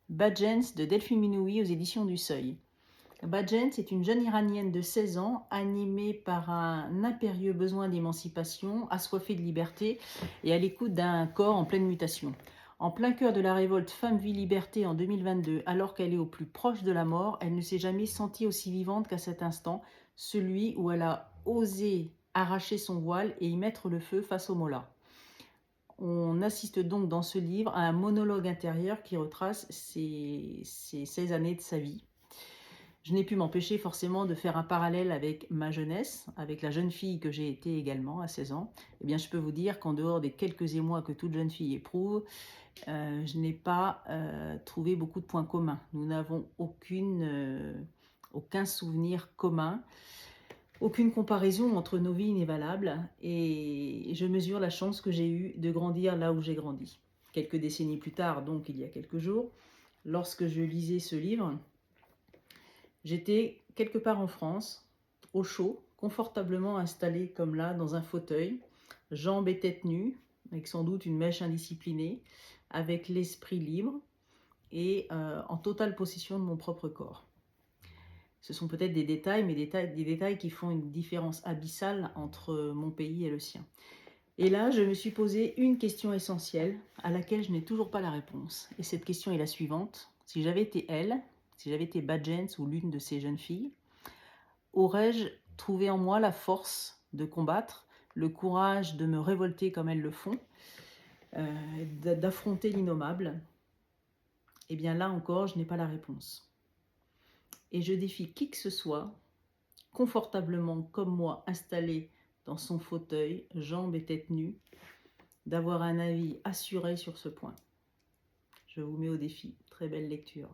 Badjens de Delphine Minoui aux éditions du Seuil. Badjens est une jeune Iranienne de 16 ans, animée par un impérieux besoin d'émancipation, assoiffée de liberté et à l'écoute d'un corps en pleine mutation. En plein cœur de la révolte Femmes-Vie-Liberté en 2022, alors qu'elle est au plus proche de la mort, elle ne s'est jamais sentie aussi vivante qu'à cet instant, celui où elle a osé arracher son voile et y mettre le feu face au mollah. On assiste donc dans ce livre à un monologue intérieur qui retrace ces 16 années de sa vie. Je n'ai pu m'empêcher forcément de faire un parallèle avec ma jeunesse, avec la jeune fille que j'ai été également à 16 ans. Eh bien, je peux vous dire qu'en dehors des quelques émois que toute jeune fille éprouve, je n'ai pas trouvé beaucoup de points communs. Nous n'avons aucun souvenir commun. Aucune comparaison entre nos vies n'est valable et je mesure la chance que j'ai eue de grandir là où j'ai grandi. Quelques décennies plus tard, donc il y a quelques jours, lorsque je lisais ce livre, j'étais quelque part en France, au chaud, confortablement installée comme là dans un fauteuil, jambes et tête nues, avec sans doute une mèche indisciplinée, avec l'esprit libre et en totale possession de mon propre corps. Ce sont peut-être des détails, mais des détails qui font une différence abyssale entre mon pays et le sien. Et là, je me suis posé une question essentielle à laquelle je n'ai toujours pas la réponse. Et cette question est la suivante. Si j'avais été elle, si j'avais été Badjens ou l'une de ces jeunes filles, aurais-je trouvé en moi la force de combattre, le courage de me révolter comme elles le font, d'affronter l'innommable? Eh bien là encore, je n'ai pas la réponse. Et je défie qui que ce soit, confortablement comme moi, installé dans son fauteuil, jambes et tête nues, d'avoir un avis assuré sur ce point. Je vous mets au défi. Très belle lecture.